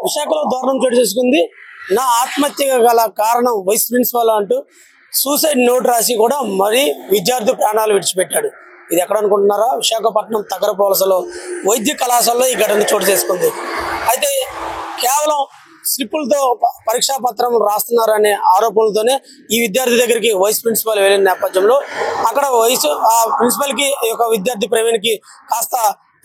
విశాఖలో దారుణం చోటు చేసుకుంది. నా ఆత్మహత్యగా గల కారణం వైస్ ప్రిన్సిపాల్ అంటూ సూసైడ్ నోట్ రాసి కూడా మరి విద్యార్థి ప్రాణాలు విడిచిపెట్టాడు. ఇది ఎక్కడ అనుకుంటున్నారా? విశాఖపట్నం తగరపోలసలో వైద్య కళాశాలలో ఈ ఘటన చోటు చేసుకుంది. అయితే కేవలం స్లిప్పులతో పరీక్షా పత్రం రాస్తున్నారనే ఆరోపణలతోనే ఈ విద్యార్థి దగ్గరికి వైస్ ప్రిన్సిపాల్ వెళ్ళిన నేపథ్యంలో అక్కడ ఆ ప్రిన్సిపల్ కి విద్యార్థి ప్రవీణ్ కి కాస్త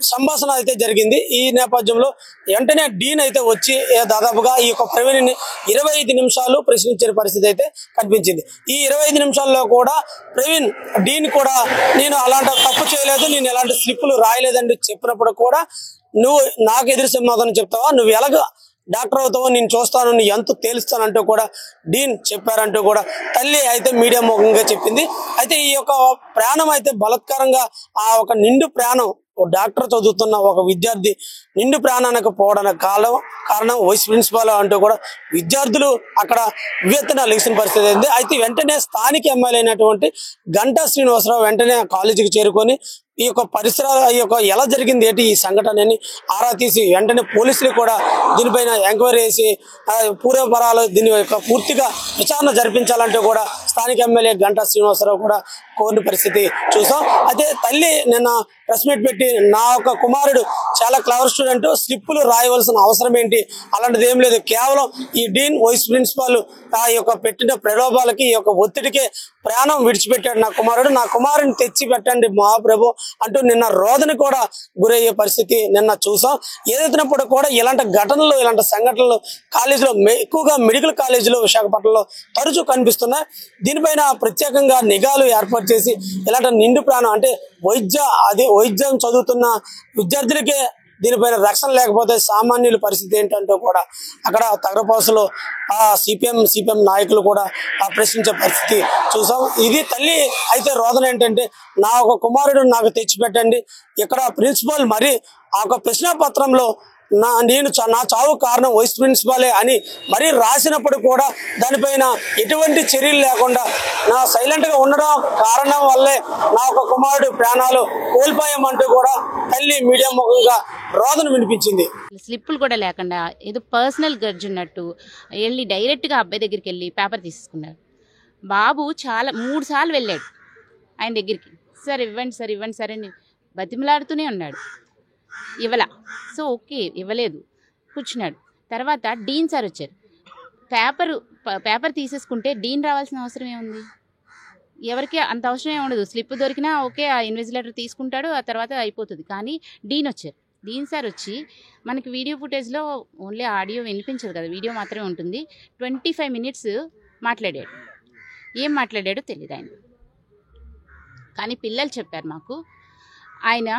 సంభాషణ అయితే జరిగింది. ఈ నేపథ్యంలో వెంటనే డీన్ అయితే వచ్చి దాదాపుగా ఈ ప్రవీణ్ ని 25 నిమిషాలు ప్రశ్నించిన పరిస్థితి అయితే కనిపించింది. ఈ 25 నిమిషాల్లో కూడా ప్రవీణ్ డీన్ కూడా నేను అలాంటి తప్పు చేయలేదు, నేను ఎలాంటి స్లిప్పులు రాయలేదండి చెప్పినప్పుడు కూడా నువ్వు నాకు ఎదురు సమాధానం చెప్తావా, నువ్వు ఎలాగ డాక్టర్ అవుతావో నేను చూస్తాను, నీ ఎంత తేలుస్తానంటూ కూడా డీన్ చెప్పారంటూ కూడా తల్లి అయితే మీడియా ముఖంగా చెప్పింది. అయితే ఈ ప్రాణం అయితే బలత్కారంగా ఆ నిండు ప్రాణం డాక్టర్ చదువుతున్న ఒక విద్యార్థి నిండు ప్రాణానికి పోవడానికి కారణం వైస్ ప్రిన్సిపాల్ అంటూ కూడా విద్యార్థులు అక్కడ వివేచన లెగిసిన పరిస్థితి అయింది. అయితే వెంటనే స్థానిక ఎమ్మెల్యే అయినటువంటి గంటా శ్రీనివాసరావు వెంటనే కాలేజీకి చేరుకొని ఈ పరిసరాల ఎలా జరిగింది ఏంటి ఈ సంఘటన అని ఆరా తీసి వెంటనే పోలీసులు కూడా దీనిపైన ఎంక్వైరీ చేసి పూర్వపరాలు దీని పూర్తిగా విచారణ జరిపించాలంటూ కూడా స్థానిక ఎమ్మెల్యే గంటా శ్రీనివాసరావు కూడా కోరిన పరిస్థితి చూసాం. అయితే తల్లి నిన్న ప్రెస్ మీట్ పెట్టి నా కుమారుడు చాలా క్లవర్ స్టూడెంట్, స్లిప్పులు రాయవలసిన అవసరం ఏంటి, అలాంటిది ఏం లేదు, కేవలం ఈ డీన్ వైస్ ప్రిన్సిపాల్ పెట్టిన ప్రలోభాలకి ఒత్తిడికే ప్రాణం విడిచిపెట్టాడు నా కుమారుడు, నా కుమారుని తెచ్చి పెట్టండి మహాప్రభు అంటూ నిన్న రోదన కూడా గురయ్యే పరిస్థితి నిన్న చూసాం. ఏదైతున్నప్పుడు కూడా ఇలాంటి ఘటనలు ఇలాంటి సంఘటనలు కాలేజీలో ఎక్కువగా మెడికల్ కాలేజీలో విశాఖపట్నంలో తరచూ కనిపిస్తున్నాయి. దీనిపైన ప్రత్యేకంగా నిఘాలు ఏర్పాటు చేసి ఇలాంటి నిండు ప్రాణం అంటే వైద్యం చదువుతున్న విద్యార్థులకే దీనిపైన రక్షణ లేకపోతే సామాన్యుల పరిస్థితి ఏంటంటూ కూడా అక్కడ తగరపోసలో సిపిఎం నాయకులు కూడా ప్రశ్నించే పరిస్థితి చూసాం. ఇది తల్లి అయితే రోదన ఏంటంటే నా కుమారుడు నాకు తెచ్చిపెట్టండి, ఇక్కడ ప్రిన్సిపల్ మరి ప్రశ్న పత్రంలో నా చావు కారణం వైస్ ప్రిన్సిపాలే అని మరీ రాసినప్పుడు కూడా దానిపైన ఎటువంటి చర్యలు లేకుండా నా సైలెంట్ గా ఉండడం కారణం వల్లే నా కుమారుడు ప్రాణాలు కోల్పోయామంటూ కూడా తల్లి మీడియా ముఖంగా రోదన వినిపించింది. స్లిప్పులు కూడా లేకుండా ఏదో పర్సనల్ గర్జ్ ఉన్నట్టు వెళ్ళి డైరెక్ట్ గా అబ్బాయి దగ్గరికి వెళ్ళి పేపర్ తీసుకున్నారు. బాబు 3 సార్లు వెళ్ళాడు ఆయన దగ్గరికి, సార్ ఇవ్వండి సార్ అని బతిమలాడుతూనే ఉన్నాడు. ఇవ్వలా. సో ఓకే ఇవ్వలేదు, కూర్చున్నాడు. తర్వాత డీన్ సార్ వచ్చారు. పేపర్ తీసేసుకుంటే డీన్ రావాల్సిన అవసరం ఏముంది? ఎవరికి అంత అవసరం ఏముండదు. స్లిప్ దొరికినా ఓకే ఆ ఇన్విజిలేటర్ తీసుకుంటాడు, ఆ తర్వాత అయిపోతుంది. కానీ డీన్ వచ్చారు. డీన్ సార్ వచ్చి మనకి వీడియో ఫుటేజ్లో ఓన్లీ ఆడియో వినిపించదు కదా, వీడియో మాత్రమే ఉంటుంది. 25 మినిట్స్ మాట్లాడాడు. ఏం మాట్లాడాడో తెలియదు ఆయన. కానీ పిల్లలు చెప్పారు మాకు, ఆయన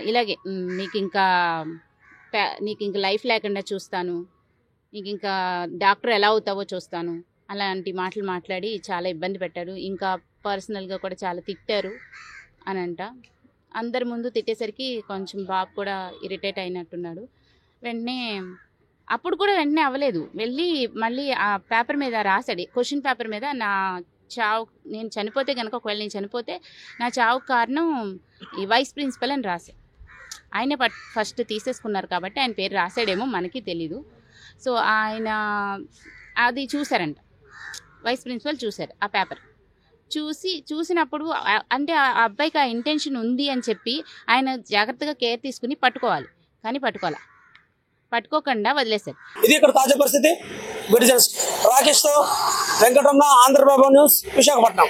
ఇలాగే నీకు ఇంకా లైఫ్ లేకుండా చూస్తాను, నీకు ఇంకా డాక్టర్ ఎలా అవుతావో చూస్తాను, అలాంటి మాటలు మాట్లాడి చాలా ఇబ్బంది పెట్టారు. ఇంకా పర్సనల్గా కూడా చాలా తిట్టారు అని అంట. అందరి ముందు తిట్టేసరికి కొంచెం బాబు కూడా ఇరిటేట్ అయినట్టున్నాడు. అప్పుడు కూడా వెంటనే అవ్వలేదు, వెళ్ళి మళ్ళీ ఆ పేపర్ మీద రాశాడు. క్వశ్చన్ పేపర్ మీద నేను చనిపోతే కనుక, ఒకవేళ నేను చనిపోతే నా చావు కారణం ఈ వైస్ ప్రిన్సిపల్ అని రాశాడు. ఆయనే ఫస్ట్ తీసేసుకున్నారు కాబట్టి ఆయన పేరు రాశాడేమో మనకి తెలీదు. సో ఆయన అది చూశారంట, వైస్ ప్రిన్సిపల్ చూశారు ఆ పేపర్. చూసినప్పుడు అంటే ఆ అబ్బాయికి ఆ ఇంటెన్షన్ ఉంది అని చెప్పి ఆయన జాగ్రత్తగా కేర్ తీసుకుని పట్టుకోవాలి, కానీ పట్టుకోకుండా వదిలేశారు. ఇది ఇక్కడ తాజా పరిస్థితి. రాకేష్ తో వెంకటరమణ, ఆంధ్రప్రభ న్యూస్, విశాఖపట్నం.